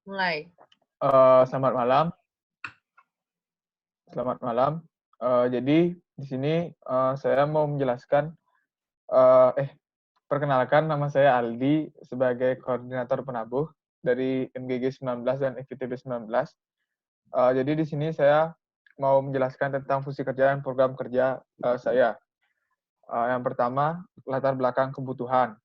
Mulai. Selamat malam. Selamat malam. Jadi di sini saya mau menjelaskan, perkenalkan nama saya Aldi sebagai koordinator penabuh dari MGG 19 dan FITB 19. Jadi di sini saya mau menjelaskan tentang fungsi kerja dan program kerja saya. Yang pertama, latar belakang kebutuhan.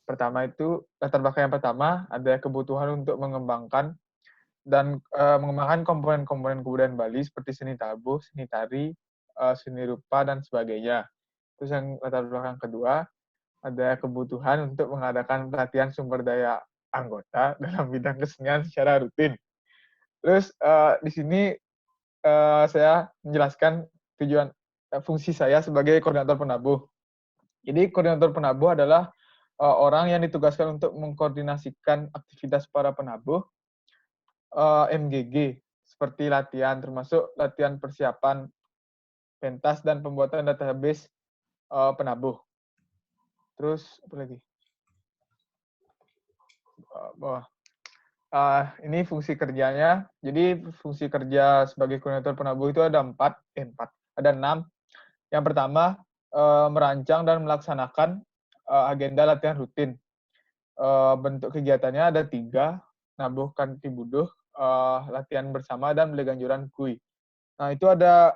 Latar belakang yang pertama ada kebutuhan untuk mengembangkan mengembangkan komponen-komponen kebudayaan Bali seperti seni tabuh, seni tari, seni rupa, dan sebagainya. Terus yang latar belakang kedua, ada kebutuhan untuk mengadakan pelatihan sumber daya anggota dalam bidang kesenian secara rutin. Terus di sini saya menjelaskan fungsi saya sebagai koordinator penabuh. Jadi koordinator penabuh adalah orang yang ditugaskan untuk mengkoordinasikan aktivitas para penabuh MGG seperti latihan, termasuk latihan persiapan pentas dan pembuatan database penabuh. Terus apa lagi? Ini fungsi kerjanya. Jadi fungsi kerja sebagai koordinator penabuh itu ada ada 6. Yang pertama, merancang dan melaksanakan agenda latihan rutin. Bentuk kegiatannya ada 3, nabuh kanti buduh, latihan bersama, dan beleganjuran kui. Nah, itu ada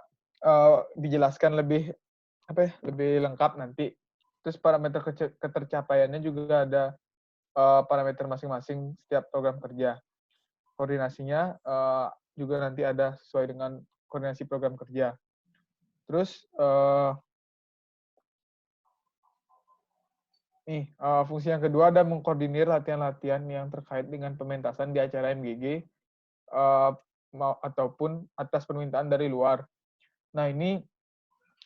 dijelaskan lebih lebih lengkap nanti. Terus parameter ketercapaiannya juga ada parameter masing-masing setiap program kerja. Koordinasinya juga nanti ada sesuai dengan koordinasi program kerja. Terus fungsi yang kedua ada mengkoordinir latihan-latihan yang terkait dengan pementasan di acara MGG ataupun atas permintaan dari luar. Nah, ini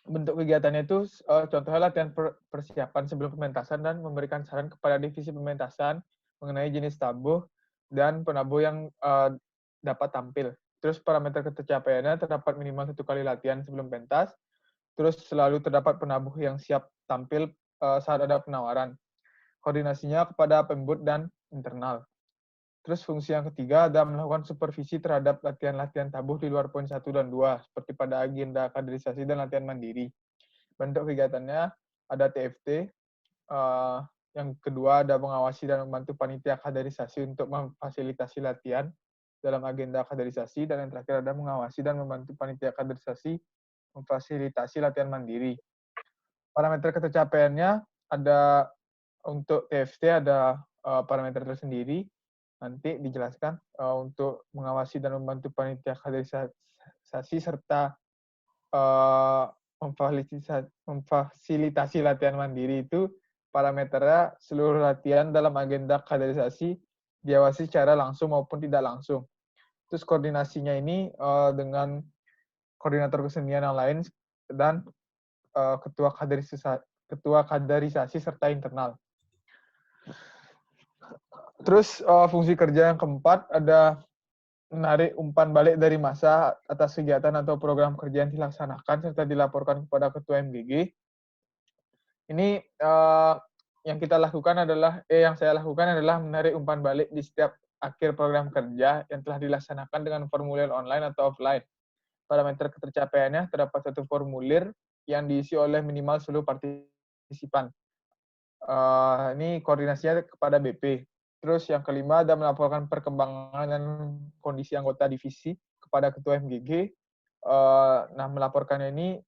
bentuk kegiatannya itu contohnya latihan persiapan sebelum pementasan dan memberikan saran kepada divisi pementasan mengenai jenis tabuh dan penabuh yang dapat tampil. Terus parameter ketercapaiannya terdapat minimal 1 kali latihan sebelum pentas. Terus selalu terdapat penabuh yang siap tampil saat ada penawaran. Koordinasinya kepada pembud dan internal. Terus fungsi yang ketiga ada melakukan supervisi terhadap latihan-latihan tabuh di luar poin 1 dan 2, seperti pada agenda kaderisasi dan latihan mandiri. Bentuk kegiatannya ada TFT, yang kedua ada mengawasi dan membantu panitia kaderisasi untuk memfasilitasi latihan dalam agenda kaderisasi, dan yang terakhir ada mengawasi dan membantu panitia kaderisasi memfasilitasi latihan mandiri. Parameter ketercapaiannya ada untuk TFT ada parameter tersendiri, nanti dijelaskan untuk mengawasi dan membantu panitia kaderisasi serta memfasilitasi latihan mandiri itu parameternya seluruh latihan dalam agenda kaderisasi diawasi secara langsung maupun tidak langsung. Terus koordinasinya ini dengan koordinator kesenian yang lain dan ketua kaderisasi serta internal. Terus fungsi kerja yang keempat ada menarik umpan balik dari massa atas kegiatan atau program kerja yang dilaksanakan serta dilaporkan kepada ketua MGG. Ini yang saya lakukan adalah menarik umpan balik di setiap akhir program kerja yang telah dilaksanakan dengan formulir online atau offline. Parameter ketercapaiannya terdapat satu formulir yang diisi oleh minimal seluruh partisipan. Ini koordinasinya kepada BP. Terus yang kelima ada melaporkan perkembangan dan kondisi anggota divisi kepada ketua MGG. Nah, melaporkannya ini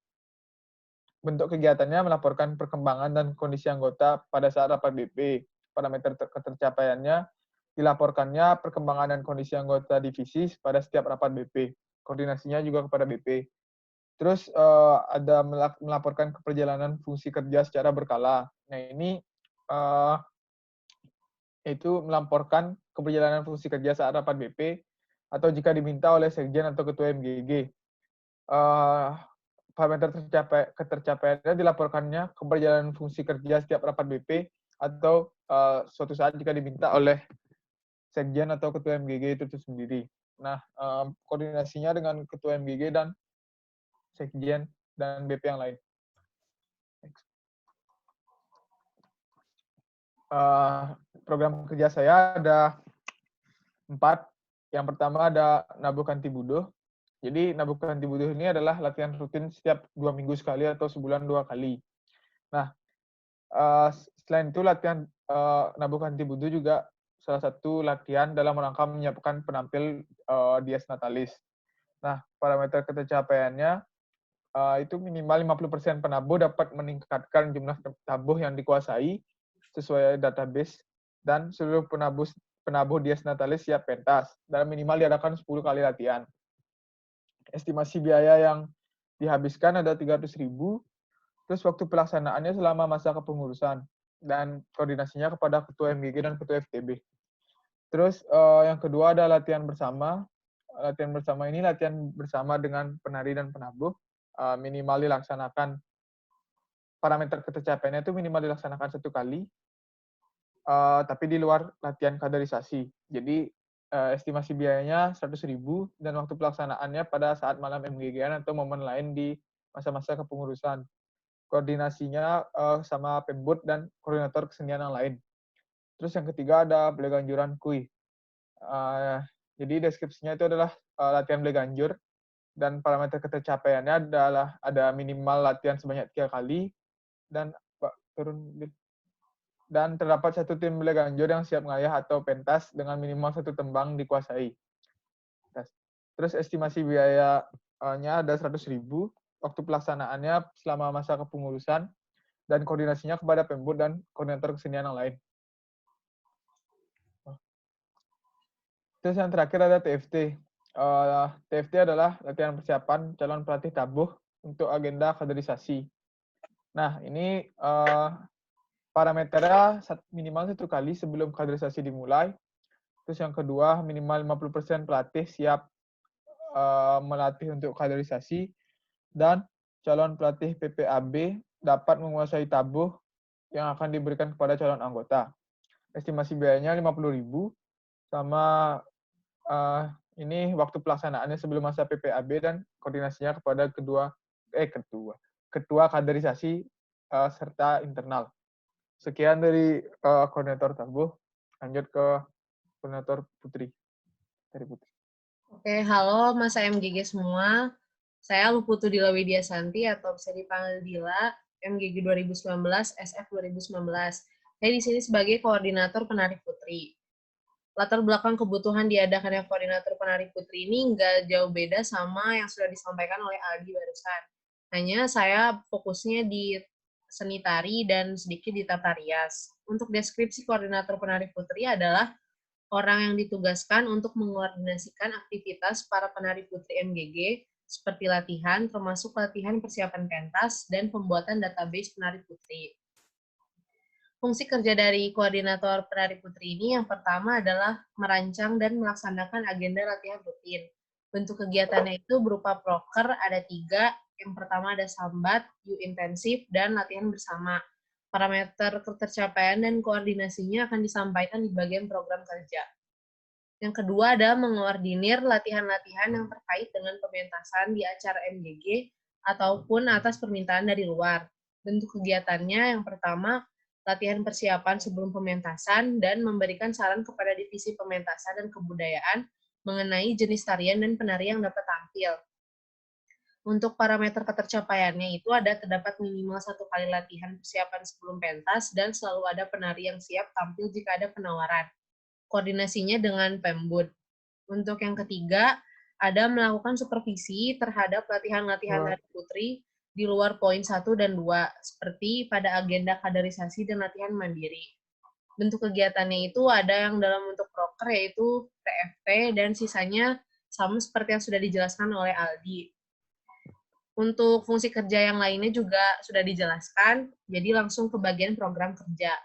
bentuk kegiatannya melaporkan perkembangan dan kondisi anggota pada saat rapat BP. Parameter ketercapaiannya dilaporkannya perkembangan dan kondisi anggota divisi pada setiap rapat BP. Koordinasinya juga kepada BP. Terus ada melaporkan keperjalanan fungsi kerja secara berkala. Nah, ini yaitu melaporkan keperjalanan fungsi kerja saat rapat BP atau jika diminta oleh sekjen atau ketua MGG. Parameter ketercapaiannya dilaporkannya keperjalanan fungsi kerja setiap rapat BP atau suatu saat jika diminta oleh sekjen atau ketua MGG itu sendiri. Nah, koordinasinya dengan ketua MGG dan sekjen dan BP yang lain. Program kerja saya ada 4. Yang pertama ada Nabuh Kanti Buduh. Jadi Nabuh Kanti Buduh ini adalah latihan rutin setiap 2 minggu sekali atau sebulan 2 kali. Nah, selain itu latihan Nabuh Kanti Buduh juga salah satu latihan dalam rangka menyiapkan penampil Dies Natalis. Nah, parameter tercapaiannya itu minimal 50% penabuh dapat meningkatkan jumlah tabuh yang dikuasai sesuai database dan seluruh penabuh Dies Natalis siap pentas dan minimal diadakan 10 kali latihan. Estimasi biaya yang dihabiskan ada 300.000, terus waktu pelaksanaannya selama masa kepengurusan dan koordinasinya kepada ketua MGG dan ketua FTB. Terus yang kedua ada latihan bersama. Latihan bersama ini latihan bersama dengan penari dan penabuh. Minimal dilaksanakan, parameter ketercapaiannya itu minimal dilaksanakan 1 kali, tapi di luar latihan kaderisasi. Jadi estimasi biayanya 100.000 dan waktu pelaksanaannya pada saat malam MGG atau momen lain di masa-masa kepengurusan. Koordinasinya sama Pembud dan koordinator kesenian yang lain. Terus yang ketiga ada Bleganjuran Kui. Jadi deskripsinya itu adalah latihan Bleganjur dan parameter ketercapaiannya adalah ada minimal latihan sebanyak 3 kali dan terdapat 1 tim Bleganjur yang siap ngayah atau pentas dengan minimal 1 tembang dikuasai. Terus estimasi biayanya ada 100.000, waktu pelaksanaannya selama masa kepengurusan dan koordinasinya kepada Pembud dan koordinator kesenian yang lain. Terus yang terakhir ada TFT. TFT adalah latihan persiapan calon pelatih tabuh untuk agenda kaderisasi. Nah, ini parameternya minimal 1 kali sebelum kaderisasi dimulai. Terus yang kedua, minimal 50% pelatih siap melatih untuk kaderisasi. Dan calon pelatih PPAB dapat menguasai tabuh yang akan diberikan kepada calon anggota. Estimasi biayanya 50.000, sama ini waktu pelaksanaannya sebelum masa PPAB dan koordinasinya kepada ketua kaderisasi serta internal. Sekian dari koordinator tabuh. Lanjut ke koordinator Putri. Dari Putri. Oke, halo Masa MGG semua. Saya Luputu Dila Widiasanti atau bisa dipanggil Dila, MGG 2019, SF 2019. Saya di sini sebagai koordinator penari putri. Latar belakang kebutuhan diadakannya koordinator penari putri ini nggak jauh beda sama yang sudah disampaikan oleh Aldi barusan. Hanya saya fokusnya di seni tari dan sedikit di tata rias. Untuk deskripsi koordinator penari putri adalah orang yang ditugaskan untuk mengkoordinasikan aktivitas para penari putri MGG seperti latihan, termasuk latihan persiapan pentas dan pembuatan database penari putri. Fungsi kerja dari koordinator penari putri ini yang pertama adalah merancang dan melaksanakan agenda latihan rutin. Bentuk kegiatannya itu berupa proker, ada 3. Yang pertama ada sambat, intensif, dan latihan bersama. Parameter ketercapaian dan koordinasinya akan disampaikan di bagian program kerja. Yang kedua ada mengoordinir latihan-latihan yang terkait dengan pementasan di acara MGG ataupun atas permintaan dari luar. Bentuk kegiatannya yang pertama, latihan persiapan sebelum pementasan dan memberikan saran kepada divisi pementasan dan kebudayaan mengenai jenis tarian dan penari yang dapat tampil. Untuk parameter ketercapaiannya itu terdapat minimal 1 kali latihan persiapan sebelum pentas dan selalu ada penari yang siap tampil jika ada penawaran. Koordinasinya dengan Pembud. Untuk yang ketiga, ada melakukan supervisi terhadap latihan-latihan dari putri di luar poin 1 dan 2, seperti pada agenda kaderisasi dan latihan mandiri. Bentuk kegiatannya itu ada yang dalam bentuk proker, yaitu TFT, dan sisanya sama seperti yang sudah dijelaskan oleh Aldi. Untuk fungsi kerja yang lainnya juga sudah dijelaskan, jadi langsung ke bagian program kerja.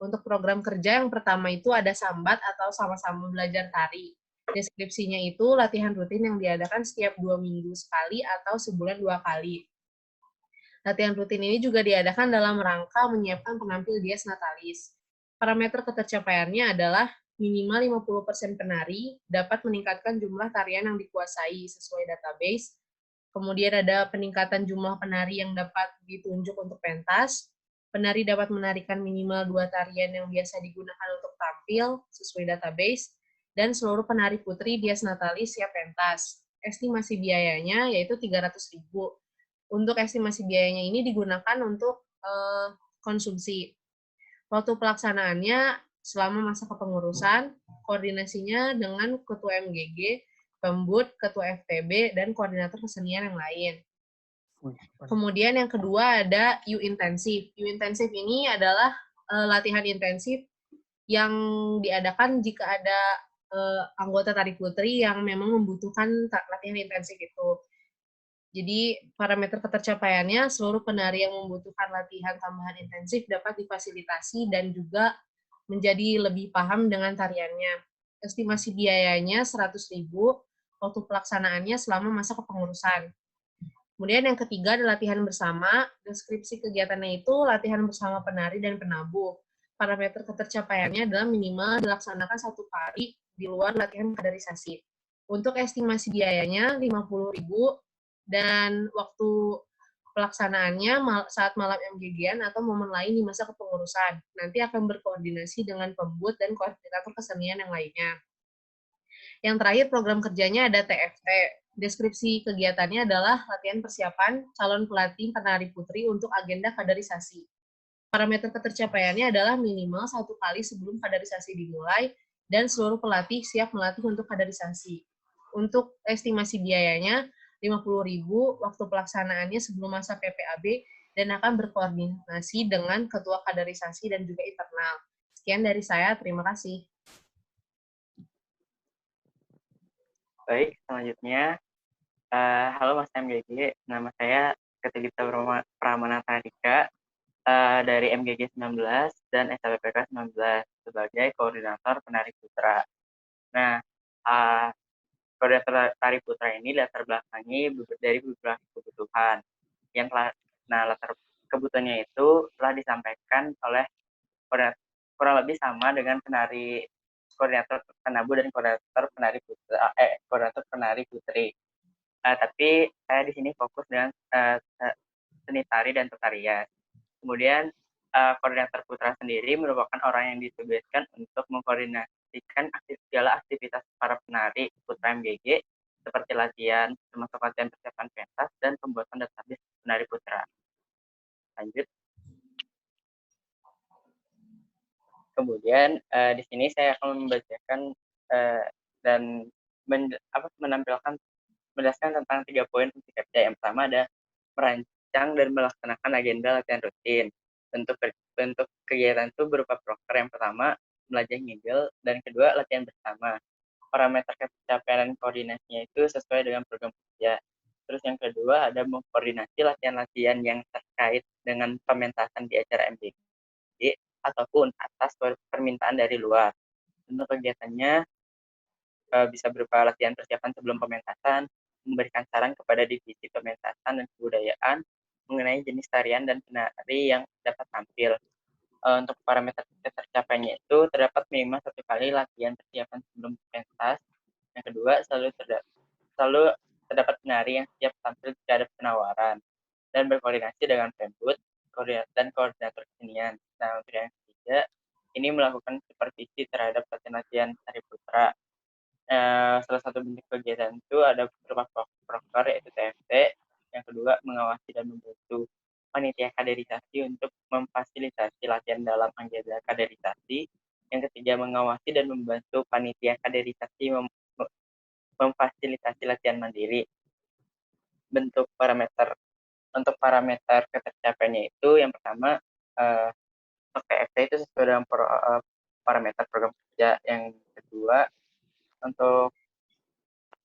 Untuk program kerja yang pertama itu ada sambat atau sama-sama belajar tari. Deskripsinya itu latihan rutin yang diadakan setiap 2 minggu sekali atau sebulan 2 kali. Latihan rutin ini juga diadakan dalam rangka menyiapkan penampil Dies Natalis. Parameter ketercapaiannya adalah minimal 50% penari dapat meningkatkan jumlah tarian yang dikuasai sesuai database. Kemudian ada peningkatan jumlah penari yang dapat ditunjuk untuk pentas. Penari dapat menarikan minimal 2 tarian yang biasa digunakan untuk tampil sesuai database. dan seluruh penari putri Dias Natalis siap pentas. Estimasi biayanya yaitu 300.000. Untuk estimasi biayanya ini digunakan untuk konsumsi. Waktu pelaksanaannya selama masa kepengurusan, koordinasinya dengan Ketua MGG, Pembud, Ketua FTB, dan koordinator kesenian yang lain. Kemudian yang kedua ada U intensif. U intensif ini adalah latihan intensif yang diadakan jika ada anggota tari putri yang memang membutuhkan latihan intensif itu. Jadi parameter ketercapaiannya seluruh penari yang membutuhkan latihan tambahan intensif dapat difasilitasi dan juga menjadi lebih paham dengan tariannya. Estimasi biayanya 100.000, waktu pelaksanaannya selama masa kepengurusan. Kemudian yang ketiga adalah latihan bersama. Deskripsi kegiatannya itu latihan bersama penari dan penabuh. Parameter ketercapaiannya adalah minimal dilaksanakan 1 kali di luar latihan kaderisasi. Untuk estimasi biayanya 50.000 dan waktu pelaksanaannya saat malam MGG-an atau momen lain di masa kepengurusan. Nanti akan berkoordinasi dengan pembud dan koordinator kesenian yang lainnya. Yang terakhir program kerjanya ada TFT. Deskripsi kegiatannya adalah latihan persiapan calon pelatih penari putri untuk agenda kaderisasi. Parameter ketercapaiannya adalah minimal 1 kali sebelum kaderisasi dimulai dan seluruh pelatih siap melatih untuk kaderisasi. Untuk estimasi biayanya 50.000, waktu pelaksanaannya sebelum masa PPAB dan akan berkoordinasi dengan ketua kaderisasi dan juga internal. Sekian dari saya, terima kasih. Baik, selanjutnya, halo Mas MGG, nama saya Ketigita Pramana Tarika dari MGG 19 dan SLPK 19 sebagai koordinator penari putra. Nah, koordinator tari putra ini latar belakangi dari beberapa kebutuhan. Latar kebutuhannya itu telah disampaikan oleh kurang lebih sama dengan koordinator penabuh dan koordinator penari putri. Tapi saya di sini fokus dengan seni tari dan tarian. Kemudian koordinator putra sendiri merupakan orang yang ditugaskan untuk mengkoordinasikan segala aktivitas para penari putra MGG seperti latihan, termasuk latihan persiapan pentas dan pembuatan database penari putra. Lanjut. Kemudian di sini saya akan membacakan dan menjelaskan tentang 3 poin fungsi kerja. Yang pertama ada merancang dan melaksanakan agenda latihan rutin. Bentuk kegiatan itu berupa proker. Yang pertama belajar ngigel dan kedua latihan bersama. Parameter capaian dan koordinasinya itu sesuai dengan program kerja. Terus yang kedua ada mengkoordinasi latihan-latihan yang terkait dengan pementasan di acara MGG ataupun atas permintaan dari luar. Untuk kegiatannya bisa berupa latihan persiapan sebelum pementasan, memberikan saran kepada divisi pementasan dan kebudayaan mengenai jenis tarian dan penari yang dapat tampil. Untuk parameter tercapainya itu terdapat minimal 1 kali latihan persiapan sebelum pentas. Yang kedua, selalu terdapat penari yang siap tampil jika ada penawaran dan berkoordinasi dengan Pembud dan koordinator kesenian. Nah, untuk yang ketiga, ini melakukan supervisi terhadap latihan tari putra. Salah satu bentuk kegiatan itu ada berupa proker yaitu TFT. Yang kedua, mengawasi dan membantu panitia kaderisasi untuk memfasilitasi latihan dalam agenda kaderisasi. Yang ketiga, mengawasi dan membantu panitia kaderisasi memfasilitasi latihan mandiri. Untuk parameter ketercapaiannya itu yang pertama untuk TFT itu sesuai dengan parameter program kerja. Yang kedua, untuk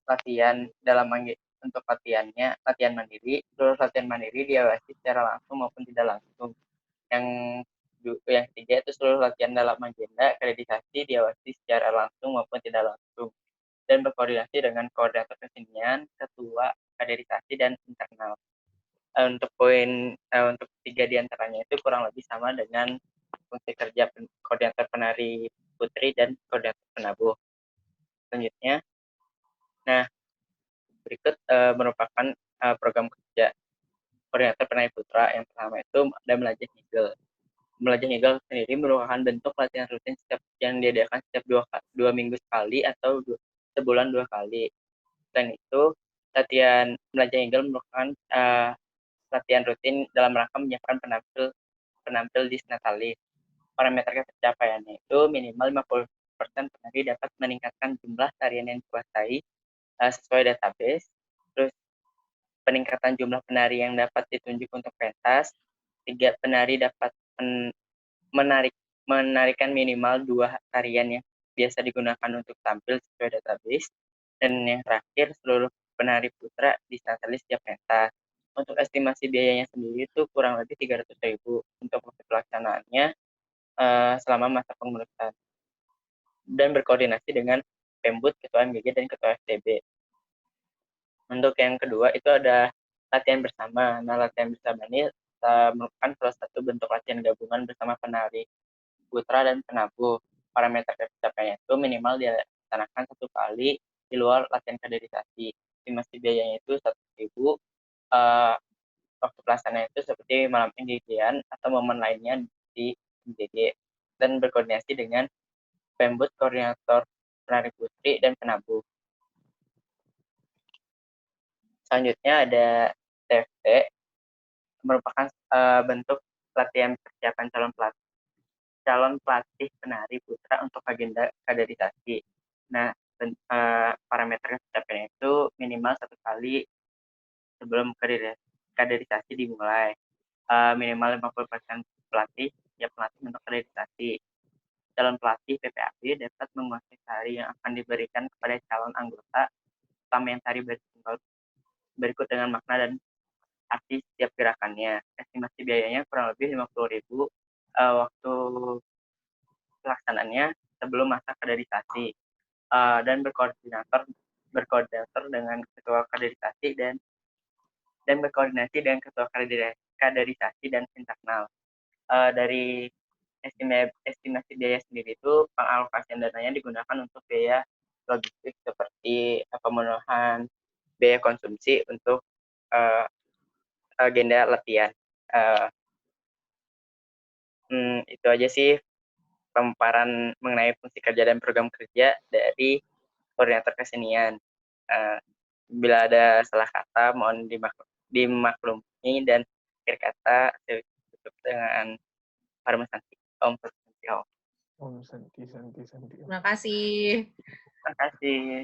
latihan latihan mandiri, seluruh latihan mandiri diawasi secara langsung maupun tidak langsung. Yang ketiga itu seluruh latihan dalam agenda kaderisasi diawasi secara langsung maupun tidak langsung dan berkoordinasi dengan koordinator kesenian, ketua kaderisasi dan internal. Untuk untuk 3 diantaranya itu kurang lebih sama dengan fungsi kerja koordinator penari putri dan koordinator penabuh. Selanjutnya, nah berikut merupakan program kerja koordinator penari putra. Yang pertama itu ada belajar ngigel. Melajah ngigel sendiri merupakan bentuk latihan rutin yang diadakan setiap 2 minggu sekali atau sebulan 2 kali. Selain itu, latihan melajah ngigel merupakan latihan rutin dalam rangka menyiapkan penampil di Senatalis. Parameter pencapaiannya itu minimal 50% penari dapat meningkatkan jumlah tarian yang dikuasai sesuai database. Terus peningkatan jumlah penari yang dapat ditunjuk untuk pentas. 3, penari dapat menarikan minimal 2 tarian yang biasa digunakan untuk tampil sesuai database. Dan yang terakhir, seluruh penari putra di Senatalis setiap pentas. Untuk estimasi biayanya sendiri itu kurang lebih 300.000 untuk pelaksanaannya selama masa pengurusan. Dan berkoordinasi dengan Pembud, Ketua MGG, dan Ketua FTB. Untuk yang kedua itu ada latihan bersama. Nah, latihan bersama ini merupakan salah satu bentuk latihan gabungan bersama penari putra dan penabuh. Parameter pencapaiannya itu minimal dilaksanakan 1 kali di luar latihan kaderisasi. Estimasi biayanya itu 1.000. Waktu pelaksanaan itu seperti malam MGG-an atau momen lainnya di MGG. Dan berkoordinasi dengan Pembud, koordinator penari putri, dan penabuh. Selanjutnya ada TFT, merupakan bentuk latihan persiapan calon pelatih penari putra untuk agenda kaderisasi. Nah, parameter pencapaian itu minimal 1 kali sebelum kaderisasi dimulai. Minimal 50% pelatih siap melatih untuk kaderisasi. Calon pelatih PPAB dapat menguasai tari yang akan diberikan kepada calon anggota utama yang tari berikut dengan makna dan arti setiap gerakannya. Estimasi biayanya kurang lebih 50.000 waktu pelaksanaannya sebelum masa kaderisasi. Dan berkoordinator dengan ketua kaderisasi dan berkoordinasi dengan ketua kaderisasi dan internal. Dari estimasi biaya sendiri itu pengalokasian dananya digunakan untuk biaya logistik seperti pemenuhan biaya konsumsi untuk agenda latihan. Itu aja sih pemaparan mengenai fungsi kerja dan program kerja dari koordinator kesenian. Bila ada salah kata mohon dimaklumi, dan akhir kata saya tutup dengan Parma Santi. Om Santi. Om Santi. Terima kasih. Terima kasih.